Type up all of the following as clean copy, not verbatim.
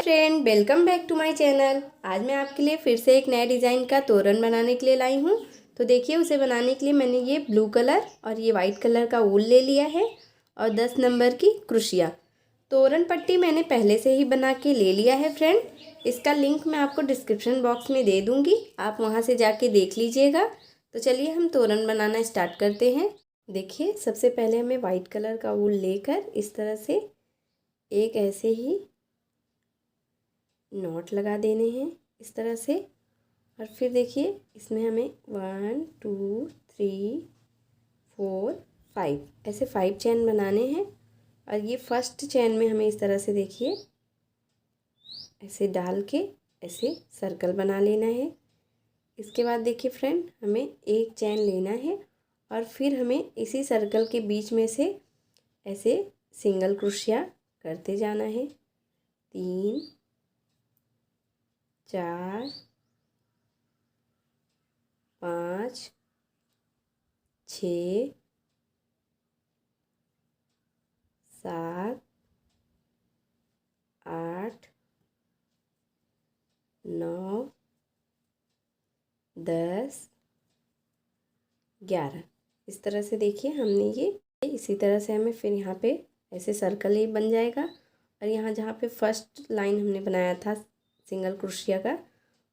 Friend, welcome back to my channel. आज मैं आपके लिए फिर से एक नए डिज़ाइन का तोरण बनाने के लिए लाई हूँ। तो देखिए, उसे बनाने के लिए मैंने ये ब्लू कलर और ये वाइट कलर का वूल ले लिया है और 10 नंबर की क्रोशिया। तोरण पट्टी मैंने पहले से ही बना के ले लिया है फ्रेंड। इसका लिंक मैं आपको डिस्क्रिप्शन बॉक्स में दे दूँगी, आप वहाँ से जाके देख लीजिएगा। तो चलिए हम तोरण बनाना स्टार्ट करते हैं। देखिए, सबसे पहले हमें वाइट कलर का वूल लेकर इस तरह से एक ऐसे ही नॉट लगा देने हैं इस तरह से। और फिर देखिए, इसमें हमें 1 2 3 4 5 ऐसे 5 चैन बनाने हैं। और ये फर्स्ट चैन में हमें इस तरह से देखिए ऐसे डाल के ऐसे सर्कल बना लेना है। इसके बाद देखिए फ्रेंड, हमें एक चैन लेना है और फिर हमें इसी सर्कल के बीच में से ऐसे सिंगल क्रोशिया करते जाना है। 3 4 5 6 7 8 9 10 11 इस तरह से देखिए हमने ये इसी तरह से हमें फिर यहाँ पे ऐसे सर्कल ही बन जाएगा। और यहाँ जहाँ पे फर्स्ट लाइन हमने बनाया था सिंगल क्रोशिया का,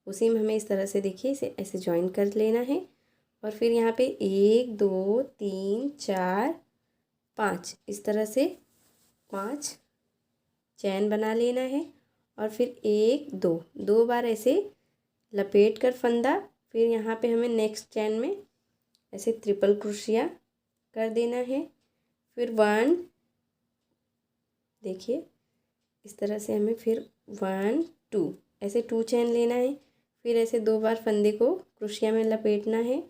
उसी में हमें इस तरह से देखिए इसे ऐसे ज्वाइन कर लेना है। और फिर यहाँ पे 1 2 3 4 5 इस तरह से 5 चैन बना लेना है। और फिर 1 2 दो बार ऐसे लपेट कर फंदा, फिर यहाँ पे हमें नेक्स्ट चैन में ऐसे ट्रिपल क्रोशिया कर देना है। फिर 1 देखिए इस तरह से हमें फिर 1 2 ऐसे 2 चैन लेना है। फिर ऐसे दो बार फंदे को क्रोशिया में लपेटना है।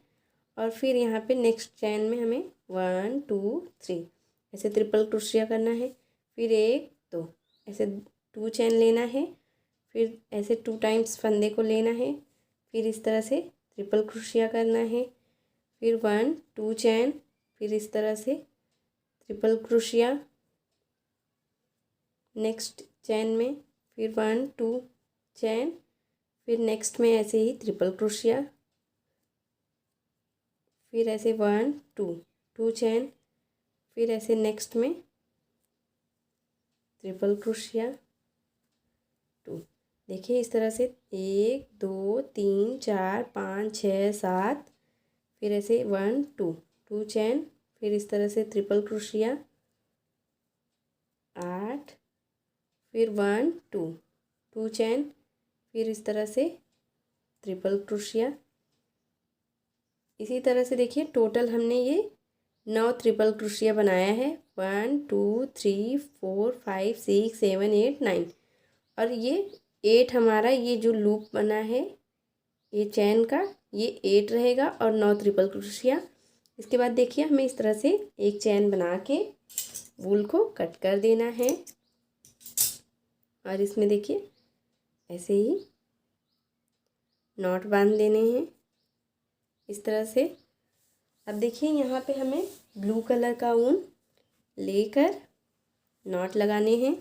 और फिर यहाँ पे नेक्स्ट चैन में हमें 1 2 3 ऐसे ट्रिपल क्रोशिया करना है। फिर 1 2 ऐसे 2 चैन लेना है। फिर ऐसे 2 टाइम्स फंदे को लेना है। फिर इस तरह से ट्रिपल क्रोशिया करना है। फिर 1 2 चैन, फिर इस तरह से ट्रिपल क्रोशिया नेक्स्ट चैन में, फिर 1 2 चैन, फिर नेक्स्ट में ऐसे ही ट्रिपल क्रोशिया, फिर ऐसे 1 2 चैन, फिर ऐसे नेक्स्ट में ट्रिपल क्रोशिया 2। देखिए इस तरह से 1 2 3 4 5 6 7, फिर ऐसे 1 2 चैन, फिर इस तरह से ट्रिपल क्रोशिया 8, फिर 1 2 चैन, फिर इस तरह से ट्रिपल क्रोशिया। इसी तरह से देखिए टोटल हमने ये 9 ट्रिपल क्रोशिया बनाया है। 1 2 3 4 5 6 7 8 9। और ये 8 हमारा ये जो लूप बना है ये चैन का, ये 8 रहेगा और 9 ट्रिपल क्रोशिया। इसके बाद देखिए हमें इस तरह से एक चैन बना के वूल को कट कर देना है। और इसमें देखिए ऐसे ही नॉट बांध देने हैं इस तरह से। अब देखिए यहाँ पे हमें ब्लू कलर का ऊन लेकर नॉट लगाने हैं।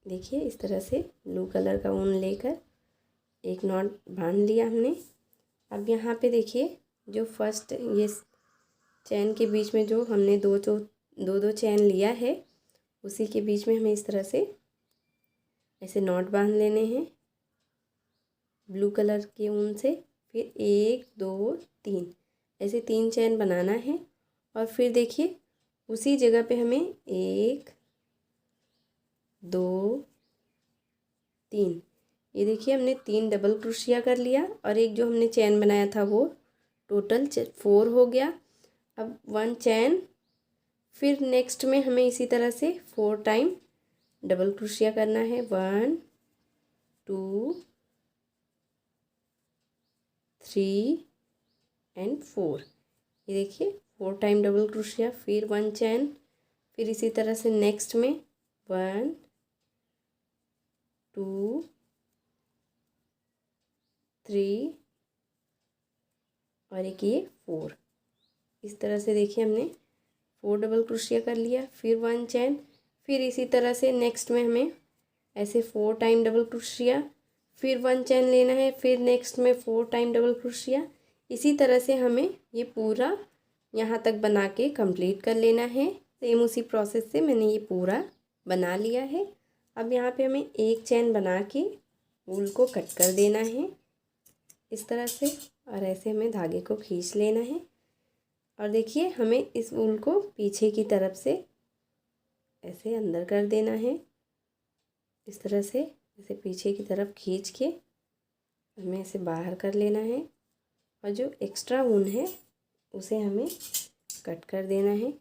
देखिए इस तरह से ब्लू कलर का ऊन लेकर एक नॉट बांध लिया हमने। अब यहाँ पे देखिए जो फर्स्ट ये चैन के बीच में जो हमने दो चैन लिया है, उसी के बीच में हमें इस तरह से ऐसे नॉट बांध लेने हैं ब्लू कलर के ऊन से। फिर 1 2 3 ऐसे 3 चैन बनाना है। और फिर देखिए उसी जगह पे हमें 1 2 3, ये देखिए हमने 3 डबल क्रोशिया कर लिया और एक जो हमने चैन बनाया था वो टोटल 4 हो गया। अब 1 चैन, फिर नेक्स्ट में हमें इसी तरह से 4 टाइम डबल क्रोशिया करना है। 1 2 3 एंड 4। ये देखिए 4 टाइम डबल क्रोशिया, फिर 1 चैन, फिर इसी तरह से नेक्स्ट में 1 2 3 और एक ये 4। इस तरह से देखिए हमने 4 डबल क्रोशिया कर लिया। फिर 1 चैन, फिर इसी तरह से नेक्स्ट में हमें ऐसे 4 टाइम डबल क्रोशिया, फिर 1 चेन लेना है, फिर नेक्स्ट में 4 टाइम डबल क्रोशिया। इसी तरह से हमें ये पूरा यहाँ तक बना के कंप्लीट कर लेना है। सेम उसी प्रोसेस से मैंने ये पूरा बना लिया है। अब यहाँ पे हमें एक चेन बना के वूल को कट कर देना है इस तरह से, और ऐसे हमें धागे को खींच लेना है। और देखिए हमें इस वूल को पीछे की तरफ से ऐसे अंदर कर देना है इस तरह से, ऐसे पीछे की तरफ खींच के हमें ऐसे बाहर कर लेना है, और जो एक्स्ट्रा ऊन है उसे हमें कट कर देना है।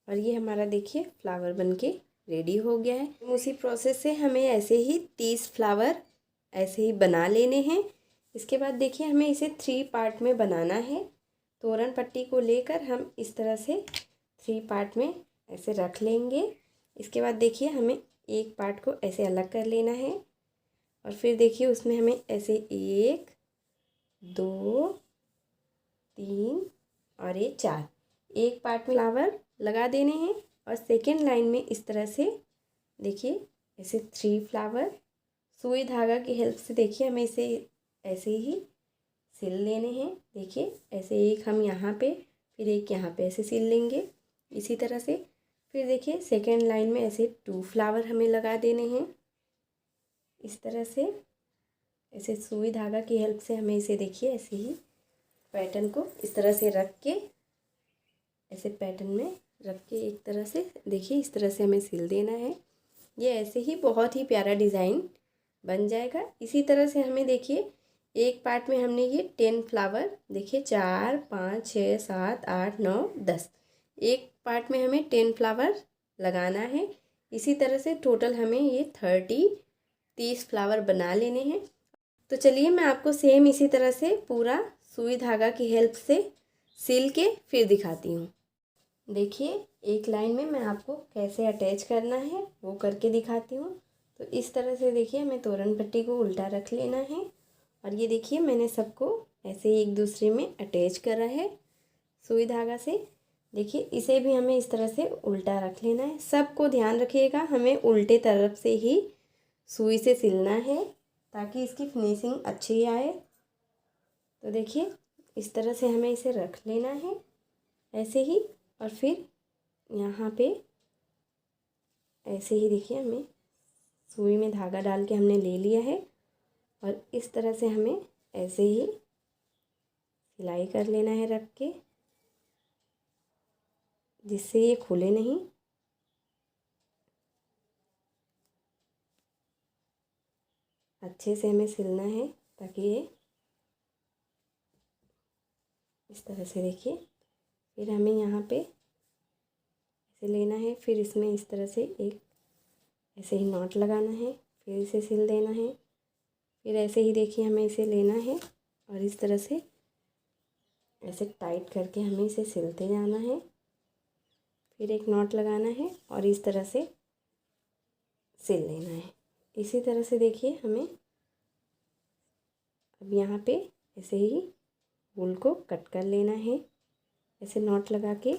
और ये हमारा देखिए फ्लावर बनके रेडी हो गया है। उसी प्रोसेस से हमें ऐसे ही 30 फ्लावर ऐसे ही बना लेने हैं। इसके बाद देखिए हमें इसे 3 पार्ट में बनाना है। तोरण पट्टी को लेकर हम इस तरह से 3 पार्ट में ऐसे रख लेंगे। इसके बाद देखिए हमें एक पार्ट को ऐसे अलग कर लेना है, और फिर देखिए उसमें हमें ऐसे 1 2 3 और ये 4 एक पार्ट में फ्लावर लगा देने हैं। और सेकेंड लाइन में इस तरह से देखिए ऐसे 3 फ्लावर सुई धागा की हेल्प से देखिए हमें इसे ऐसे ही सिल लेने हैं। देखिए ऐसे एक हम यहाँ पे, फिर एक यहाँ पे ऐसे सिल लेंगे इसी तरह से। फिर देखिए सेकेंड लाइन में ऐसे 2 फ्लावर हमें लगा देने हैं इस तरह से। ऐसे सुई धागा की हेल्प से हमें इसे देखिए ऐसे ही पैटर्न को इस तरह से रख के, ऐसे पैटर्न में रख के एक तरह से देखिए इस तरह से हमें सिल देना है। ये ऐसे ही बहुत ही प्यारा डिज़ाइन बन जाएगा। इसी तरह से हमें देखिए एक पार्ट में हमने ये 10 फ्लावर देखिए 4 5 6 7 8 9 10, एक पार्ट में हमें 10 फ्लावर लगाना है। इसी तरह से टोटल हमें ये 30 फ्लावर बना लेने हैं। तो चलिए मैं आपको सेम इसी तरह से पूरा सुई धागा की हेल्प से सिल के फिर दिखाती हूँ। देखिए एक लाइन में मैं आपको कैसे अटैच करना है वो करके दिखाती हूँ। तो इस तरह से देखिए हमें तोरण पट्टी को उल्टा रख लेना है, और ये देखिए मैंने सबको ऐसे एक दूसरे में अटैच करा है सुई धागा से। देखिए इसे भी हमें इस तरह से उल्टा रख लेना है। सबको ध्यान रखिएगा हमें उल्टे तरफ से ही सुई से सिलना है ताकि इसकी फिनिशिंग अच्छी आए। तो देखिए इस तरह से हमें इसे रख लेना है ऐसे ही, और फिर यहाँ पे ऐसे ही देखिए हमें सुई में धागा डाल के हमने ले लिया है, और इस तरह से हमें ऐसे ही सिलाई कर लेना है रख के, जिससे ये खुले नहीं। अच्छे से हमें सिलना है ताकि ये इस तरह से देखिए। फिर हमें यहाँ पे ऐसे लेना है, फिर इसमें इस तरह से एक ऐसे ही नॉट लगाना है, फिर इसे सिल देना है। फिर ऐसे ही देखिए हमें इसे लेना है और इस तरह से ऐसे टाइट करके हमें इसे सिलते जाना है। फिर एक नॉट लगाना है और इस तरह से सिल लेना है। इसी तरह से देखिए हमें अब यहाँ पे ऐसे ही वूल को कट कर लेना है, ऐसे नॉट लगा के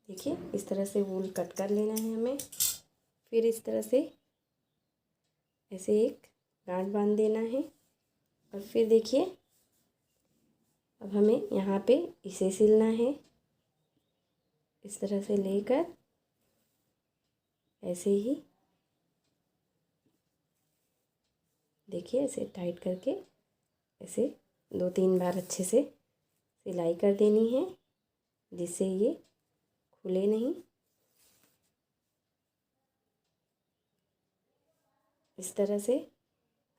देखिए इस तरह से वूल कट कर लेना है हमें। फिर इस तरह से ऐसे एक गांठ बांध देना है, और फिर देखिए अब हमें यहाँ पे इसे सिलना है इस तरह से लेकर ऐसे ही देखिए ऐसे टाइट करके ऐसे 2-3 बार अच्छे से सिलाई कर देनी है जिससे ये खुले नहीं। इस तरह से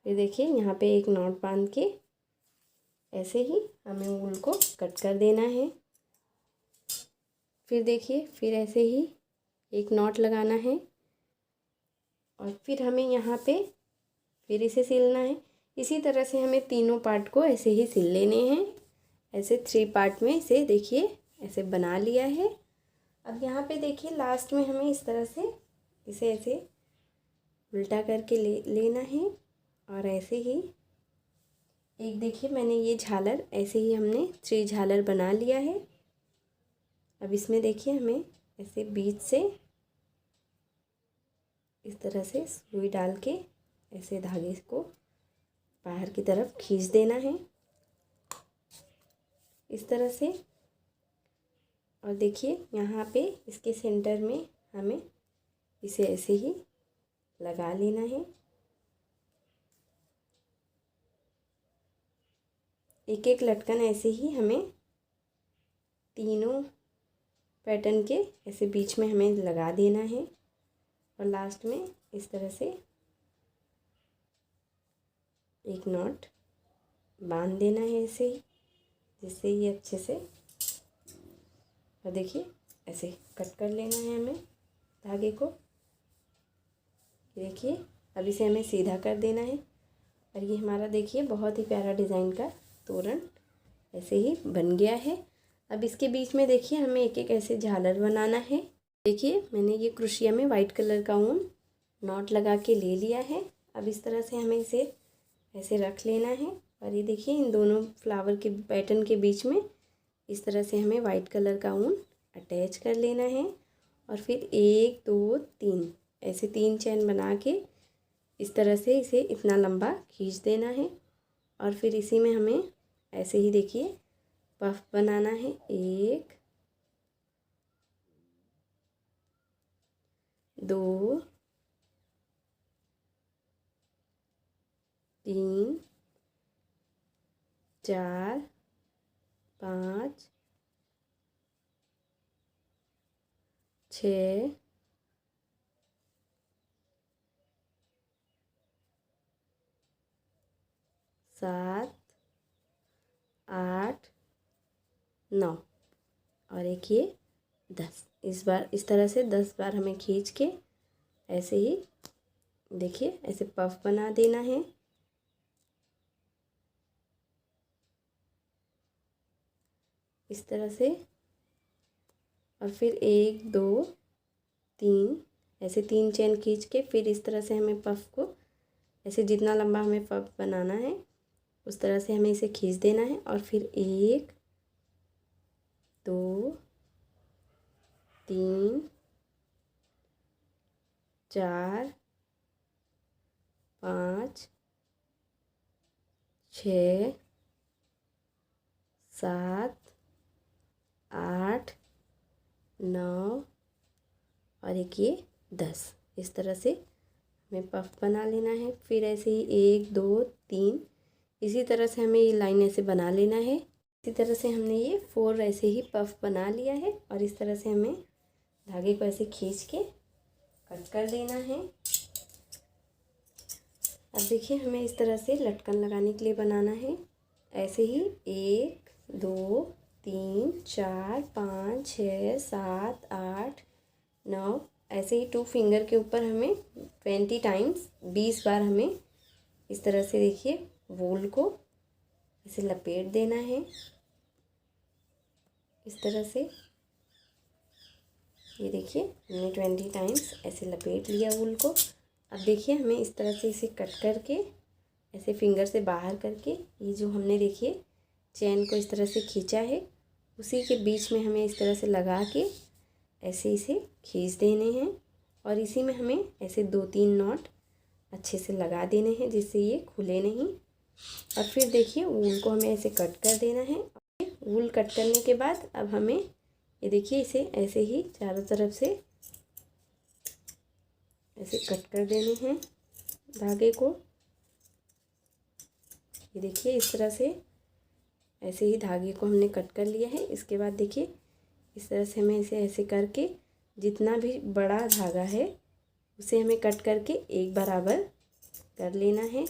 फिर देखिए यहाँ पे एक नॉट बांध के ऐसे ही हमें वूल को कट कर देना है। फिर देखिए फिर ऐसे ही एक नॉट लगाना है, और फिर हमें यहाँ पे फिर इसे सिलना है। इसी तरह से हमें तीनों पार्ट को ऐसे ही सिल लेने हैं। ऐसे 3 पार्ट में इसे देखिए ऐसे बना लिया है। अब यहाँ पे देखिए लास्ट में हमें इस तरह से इसे ऐसे उल्टा करके लेना है, और ऐसे ही एक देखिए मैंने ये झालर ऐसे ही हमने 3 झालर बना लिया है। अब इसमें देखिए हमें ऐसे बीच से इस तरह से सुई डाल के ऐसे धागे को बाहर की तरफ खींच देना है इस तरह से। और देखिए यहाँ पे इसके सेंटर में हमें इसे ऐसे ही लगा लेना है। एक एक लटकन ऐसे ही हमें तीनों पैटर्न के ऐसे बीच में हमें लगा देना है और लास्ट में इस तरह से एक नॉट बांध देना है ऐसे ही, जिससे ये अच्छे से, और देखिए ऐसे कट कर लेना है हमें धागे को। देखिए अब इसे हमें सीधा कर देना है और ये हमारा देखिए बहुत ही प्यारा डिज़ाइन का तोरण ऐसे ही बन गया है। अब इसके बीच में देखिए हमें एक एक ऐसे झालर बनाना है। देखिए मैंने ये क्रोशिया में वाइट कलर का ऊन नॉट लगा के ले लिया है। अब इस तरह से हमें इसे ऐसे रख लेना है और ये देखिए इन दोनों फ्लावर के पैटर्न के बीच में इस तरह से हमें वाइट कलर का ऊन अटैच कर लेना है और फिर 1 2 3 ऐसे 3 चैन बना के इस तरह से इसे इतना लंबा खींच देना है और फिर इसी में हमें ऐसे ही देखिए पफ बनाना है। 1 2 3 4 5 6 7 8 9 और एक ये 10। इस बार इस तरह से 10 बार हमें खींच के ऐसे ही देखिए ऐसे पफ बना देना है। इस तरह से और फिर 1 2 3 ऐसे 3 चेन खींच के फिर इस तरह से हमें पफ को ऐसे जितना लंबा हमें पफ बनाना है उस तरह से हमें इसे खींच देना है और फिर 1 2 3 4 5 6 7 8 9 और एक ये 10। इस तरह से हमें पफ बना लेना है। फिर ऐसे ही 1 2 3 इसी तरह से हमें ये लाइन ऐसे बना लेना है। इसी तरह से हमने ये 4 ऐसे ही पफ बना लिया है और इस तरह से हमें धागे को ऐसे खींच के कट कर देना है। अब देखिए हमें इस तरह से लटकन लगाने के लिए बनाना है। ऐसे ही 1 2 3 4 5 6 7 8 9 ऐसे ही 2 फिंगर के ऊपर हमें 20 टाइम्स 20 बार हमें इस तरह से देखिए वूल को ऐसे लपेट देना है। इस तरह से ये देखिए हमने 20 टाइम्स ऐसे लपेट लिया वूल को। अब देखिए हमें इस तरह से इसे कट करके ऐसे फिंगर से बाहर करके ये जो हमने देखिए चैन को इस तरह से खींचा है उसी के बीच में हमें इस तरह से लगा के ऐसे इसे खींच देने हैं और इसी में हमें ऐसे 2-3 नॉट अच्छे से लगा देने हैं जिससे ये खुले नहीं। और फिर देखिए वूल को हमें ऐसे कट कर देना है। वूल कट करने के बाद अब हमें ये देखिए इसे ऐसे ही चारों तरफ से ऐसे कट कर देने हैं धागे को। ये देखिए इस तरह से ऐसे ही धागे को हमने कट कर लिया है। इसके बाद देखिए इस तरह से हमें इसे ऐसे करके जितना भी बड़ा धागा है उसे हमें कट करके एक बराबर कर लेना है।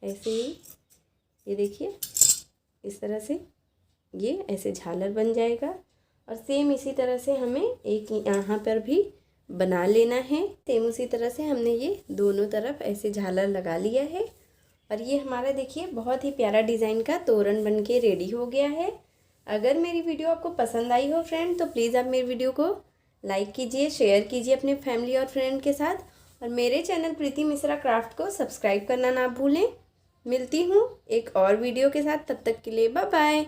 ऐसे ही ये देखिए इस तरह से ये ऐसे झालर बन जाएगा और सेम इसी तरह से हमें एक यहाँ पर भी बना लेना है। सेम उसी तरह से हमने ये दोनों तरफ ऐसे झालर लगा लिया है और ये हमारा देखिए बहुत ही प्यारा डिज़ाइन का तोरण बनके रेडी हो गया है। अगर मेरी वीडियो आपको पसंद आई हो फ्रेंड तो प्लीज़ आप मेरी वीडियो को लाइक कीजिए, शेयर कीजिए अपने फैमिली और फ्रेंड के साथ और मेरे चैनल प्रीति मिश्रा क्राफ्ट को सब्सक्राइब करना ना भूलें। मिलती हूँ एक और वीडियो के साथ, तब तक के लिए बाय बाय।